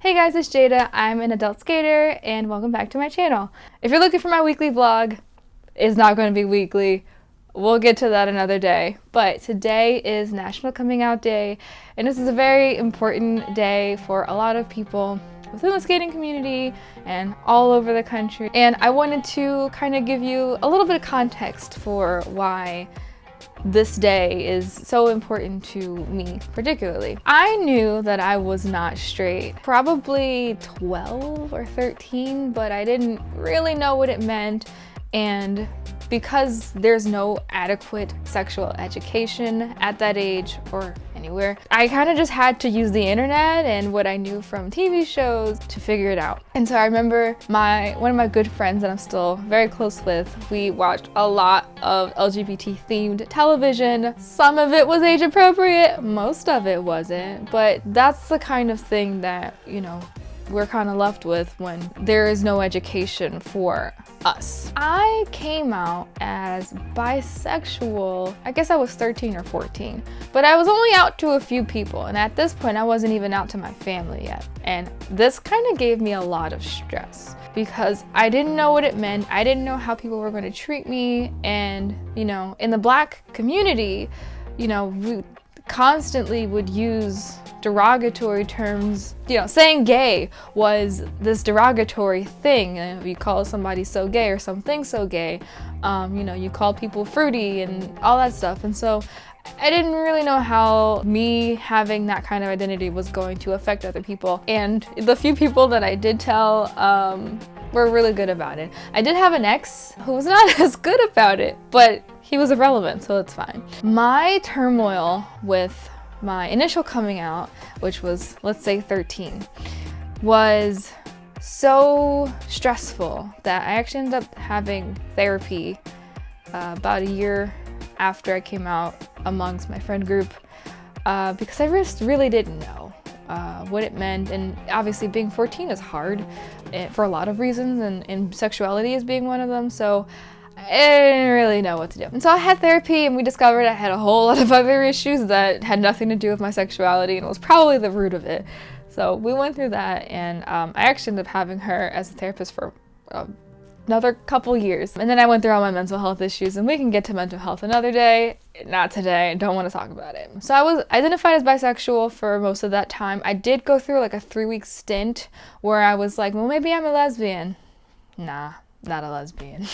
Hey guys, it's Jada. I'm an adult skater and welcome back to my channel. If you're looking for my weekly vlog, it's not going to be weekly. We'll get to that another day. But today is National Coming Out Day, and this is a very important day for a lot of people within the skating community and all over the country. And I wanted to kind of give you a little bit of context for why this day is so important to me particularly. I knew that I was not straight, probably 12 or 13, but I didn't really know what it meant. And because there's no adequate sexual education at that age or anywhere, I kind of just had to use the internet and what I knew from TV shows to figure it out. And so I remember one of my good friends that I'm still very close with, we watched a lot of LGBT themed television. Some of it was age appropriate, most of it wasn't, but that's the kind of thing that, you know, we're kind of left with when there is no education for us. I came out as bisexual, I guess I was 13 or 14, but I was only out to a few people, and at this point I wasn't even out to my family yet. And this kind of gave me a lot of stress because I didn't know what it meant. I didn't know how people were going to treat me, and you know, in the Black community, you know, we constantly would use derogatory terms. You know, saying gay was this derogatory thing, and if you call somebody so gay or something so gay, you know, you call people fruity and all that stuff. And so I didn't really know how me having that kind of identity was going to affect other people. And the few people that I did tell were really good about it. I did have an ex who was not as good about it, but he was irrelevant, so it's fine. My turmoil with my initial coming out, which was, let's say 13, was so stressful that I actually ended up having therapy about a year after I came out amongst my friend group because I just really didn't know what it meant. And obviously being 14 is hard for a lot of reasons, and sexuality is being one of them. So I didn't really know what to do. And so I had therapy, and we discovered I had a whole lot of other issues that had nothing to do with my sexuality and was probably the root of it. So we went through that, and I actually ended up having her as a therapist for another couple years. And then I went through all my mental health issues, and we can get to mental health another day. Not today, I don't want to talk about it. So I was identified as bisexual for most of that time. I did go through like a 3-week stint where I was like, well, maybe I'm a lesbian. Nah. Not a lesbian.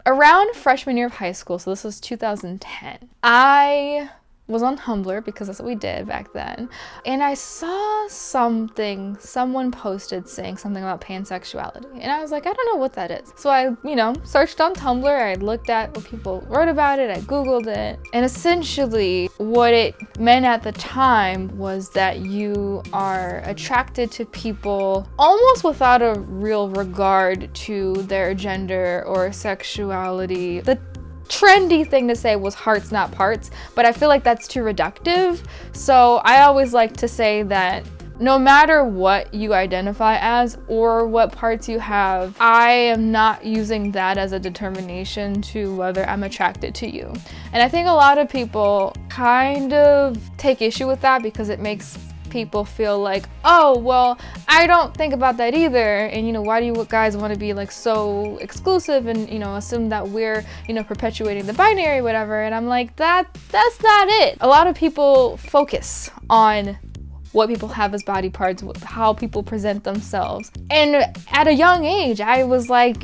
Around freshman year of high school, so this was 2010, I was on Tumblr because that's what we did back then, and I saw someone posted saying something about pansexuality, and I was like, I don't know what that is. So I, you know, searched on Tumblr, I looked at what people wrote about it, I googled it, and essentially what it meant at the time was that you are attracted to people almost without a real regard to their gender or sexuality. The trendy thing to say was hearts, not parts, but I feel like that's too reductive. So I always like to say that no matter what you identify as or what parts you have, I am not using that as a determination to whether I'm attracted to you. And I think a lot of people kind of take issue with that because it makes people feel like, oh, well, I don't think about that either, and you know, why do you guys want to be like so exclusive and, you know, assume that we're, you know, perpetuating the binary, whatever. And I'm like, that's not it. A lot of people focus on what people have as body parts, how people present themselves, and at a young age I was like,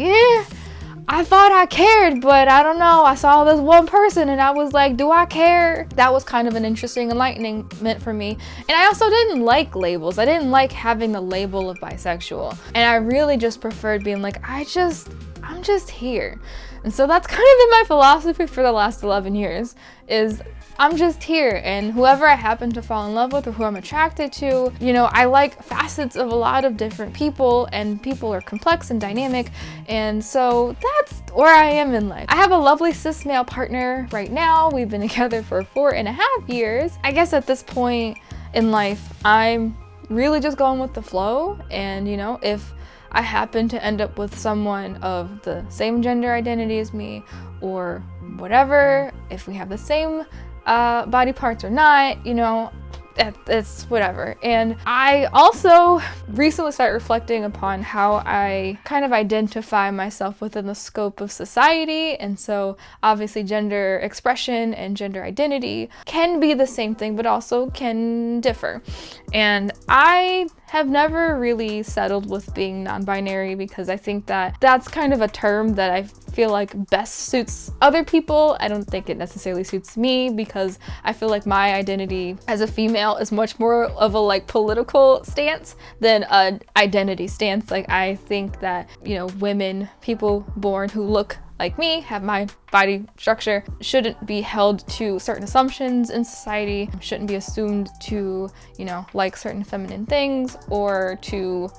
I thought I cared, but I don't know. I saw this one person and I was like, do I care? That was kind of an interesting enlightenment for me. And I also didn't like labels. I didn't like having the label of bisexual. And I really just preferred being like, I'm just here. And so that's kind of been my philosophy for the last 11 years is I'm just here, and whoever I happen to fall in love with or who I'm attracted to, you know, I like facets of a lot of different people, and people are complex and dynamic, and so that's where I am in life. I have a lovely cis male partner right now. We've been together for 4.5 years. I guess at this point in life, I'm really just going with the flow, and you know, if I happen to end up with someone of the same gender identity as me or whatever, if we have the same body parts or not, you know, it's whatever. And I also recently started reflecting upon how I kind of identify myself within the scope of society. And so obviously gender expression and gender identity can be the same thing, but also can differ. And I have never really settled with being non-binary because I think that that's kind of a term that I feel like best suits other people. I don't think it necessarily suits me because I feel like my identity as a female is much more of a like political stance than a identity stance. Like I think that, you know, women, people born who look like me, have my body structure, shouldn't be held to certain assumptions in society, shouldn't be assumed to, you know, like certain feminine things or to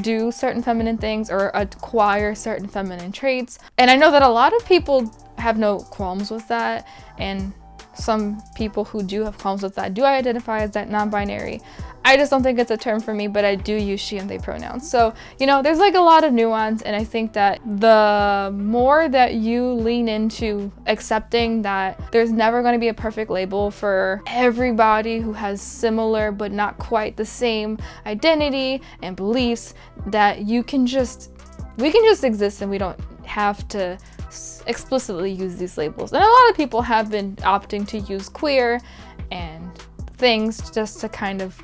do certain feminine things or acquire certain feminine traits. And I know that a lot of people have no qualms with that, and some people who do have qualms with that do identify as that non-binary. I just don't think it's a term for me, but I do use she and they pronouns. So, you know, there's like a lot of nuance, and I think that the more that you lean into accepting that there's never going to be a perfect label for everybody who has similar but not quite the same identity and beliefs, that we can just exist and we don't have to explicitly use these labels. And a lot of people have been opting to use queer and things just to kind of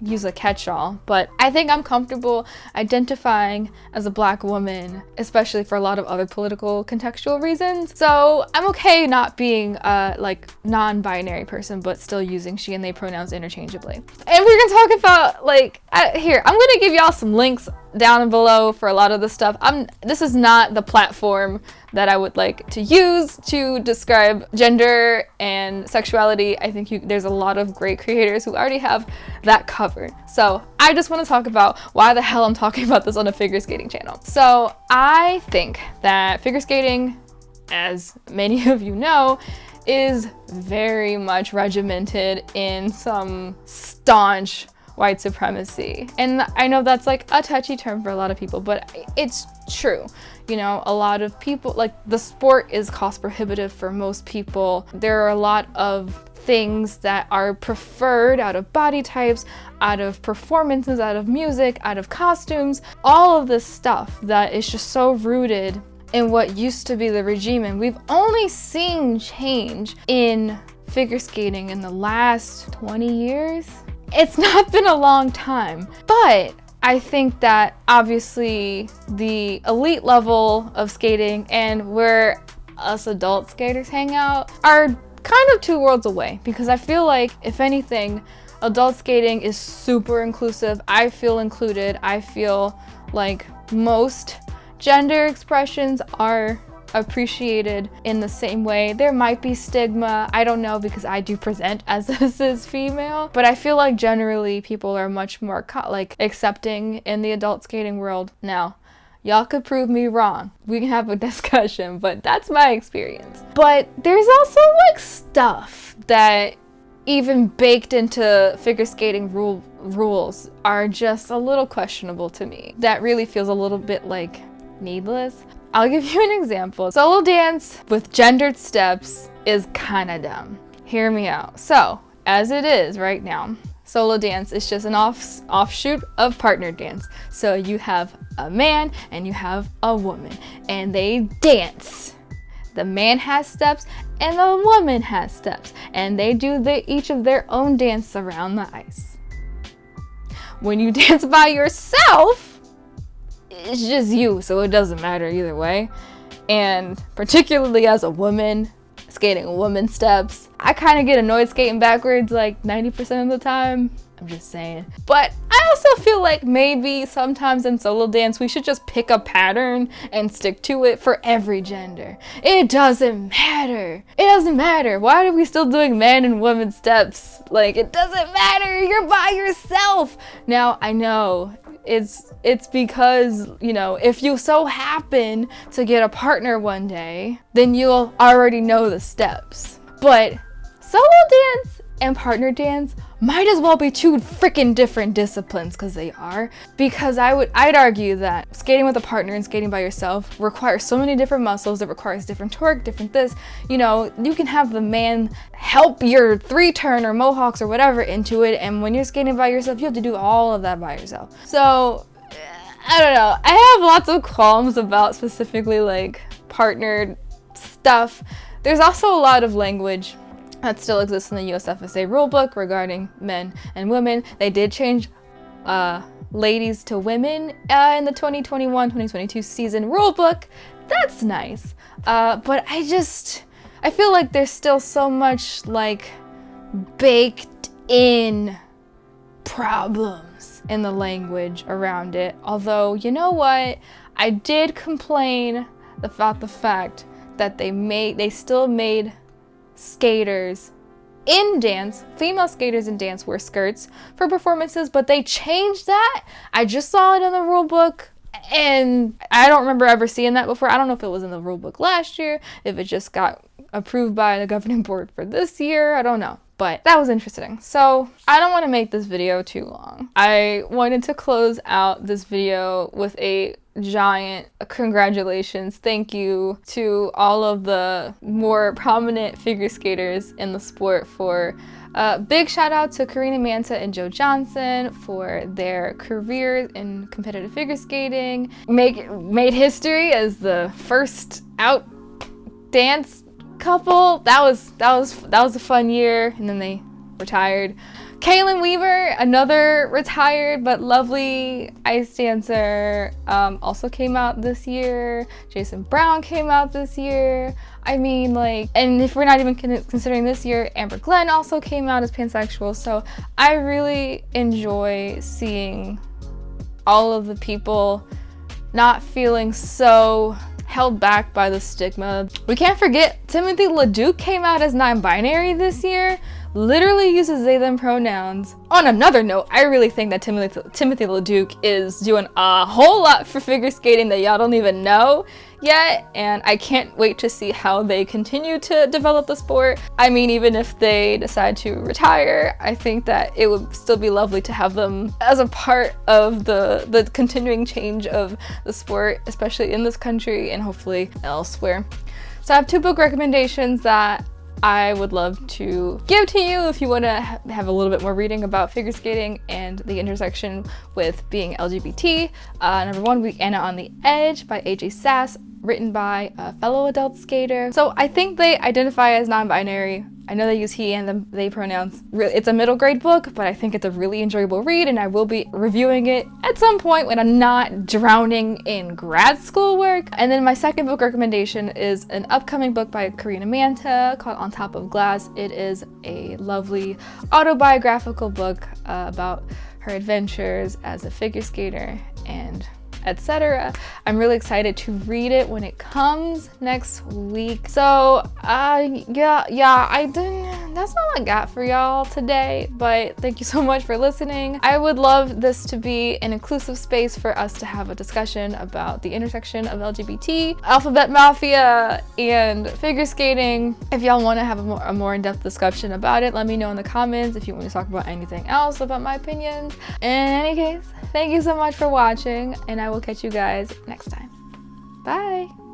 use a catch-all, but I think I'm comfortable identifying as a Black woman, especially for a lot of other political contextual reasons. So I'm okay not being a like non-binary person, but still using she and they pronouns interchangeably. And we're gonna talk about like, here, I'm gonna give y'all some links down below for a lot of this stuff. This is not the platform that I would like to use to describe gender and sexuality. I think there's a lot of great creators who already have that covered. So I just want to talk about why the hell I'm talking about this on a figure skating channel. So I think that figure skating, as many of you know, is very much regimented in some staunch white supremacy. And I know that's like a touchy term for a lot of people, but it's true. You know, a lot of people, like the sport is cost prohibitive for most people. There are a lot of things that are preferred out of body types, out of performances, out of music, out of costumes, all of this stuff that is just so rooted in what used to be the regime. And we've only seen change in figure skating in the last 20 years. It's not been a long time, but I think that obviously the elite level of skating and where us adult skaters hang out are kind of two worlds away, because I feel like, if anything, adult skating is super inclusive. I feel included. I feel like most gender expressions are appreciated in the same way. There might be stigma, I don't know, because I do present as a cis female, but I feel like generally people are much more like accepting in the adult skating world. Now, y'all could prove me wrong. We can have a discussion, but that's my experience. But there's also like stuff that even baked into figure skating rules are just a little questionable to me. That really feels a little bit like needless. I'll give you an example. Solo dance with gendered steps is kind of dumb. Hear me out. So, as it is right now, solo dance is just an offshoot of partner dance. So you have a man and you have a woman, and they dance. The man has steps and the woman has steps, and they do each of their own dance around the ice. When you dance by yourself, it's just you, so it doesn't matter either way. And particularly as a woman, skating woman steps, I kind of get annoyed skating backwards like 90% of the time. I'm just saying. But I also feel like maybe sometimes in solo dance we should just pick a pattern and stick to it for every gender. It doesn't matter. It doesn't matter. Why are we still doing man and woman steps? Like, it doesn't matter. You're by yourself. Now, I know it's because, you know, if you so happen to get a partner one day, then you'll already know the steps. But solo dance and partner dance might as well be two freaking different disciplines, because they are. Because I'd argue that skating with a partner and skating by yourself requires so many different muscles. It requires different torque, different this. You know, you can have the man help your 3-turn or mohawks or whatever into it, and when you're skating by yourself, you have to do all of that by yourself. So I don't know. I have lots of qualms about specifically like partnered stuff. There's also a lot of language that still exists in the USFSA rulebook regarding men and women. They did change ladies to women in the 2021-2022 season rulebook. That's nice. But I feel like there's still so much like baked in problems in the language around it. Although, you know what? I did complain about the fact that they still made skaters in dance, female skaters in dance, wear skirts for performances, but they changed that. I just saw it in the rule book, and I don't remember ever seeing that before. I don't know if it was in the rule book last year, if it just got approved by the governing board for this year. I don't know. But that was interesting. So I don't want to make this video too long. I wanted to close out this video with a giant congratulations, thank you to all of the more prominent figure skaters in the sport. For big shout out to Karina Manta and Joe Johnson for their careers in competitive figure skating. Made history as the first out dance couple. That was a fun year, and then they retired. Kaylin Weaver, another retired but lovely ice dancer, also came out this year. Jason Brown came out this year. I mean, like, and if we're not even considering this year, Amber Glenn also came out as pansexual. So I really enjoy seeing all of the people not feeling so held back by the stigma. We can't forget Timothy LeDuc came out as non-binary this year. Literally uses they them pronouns. On another note, I really think that Timothy LeDuc is doing a whole lot for figure skating that y'all don't even know yet, and I can't wait to see how they continue to develop the sport. I mean, even if they decide to retire, I think that it would still be lovely to have them as a part of the continuing change of the sport, especially in this country and hopefully elsewhere. So I have 2 book recommendations that I would love to give to you if you want to have a little bit more reading about figure skating and the intersection with being LGBT. Number 1, Week Anna on the Edge by AJ Sass, written by a fellow adult skater. So I think they identify as non-binary. I know they use he and they pronouns. It's a middle grade book, but I think it's a really enjoyable read, and I will be reviewing it at some point when I'm not drowning in grad school work. And then my second book recommendation is an upcoming book by Karina Manta called On Top of Glass. It is a lovely autobiographical book about her adventures as a figure skater and etc. I'm really excited to read it when it comes next week. So that's all I got for y'all today, but thank you so much for listening. I would love this to be an inclusive space for us to have a discussion about the intersection of LGBT, Alphabet Mafia, and figure skating. If y'all want to have a more in-depth discussion about it, let me know in the comments. If you want to talk about anything else about my opinions. In any case, thank you so much for watching, and I will catch you guys next time. Bye!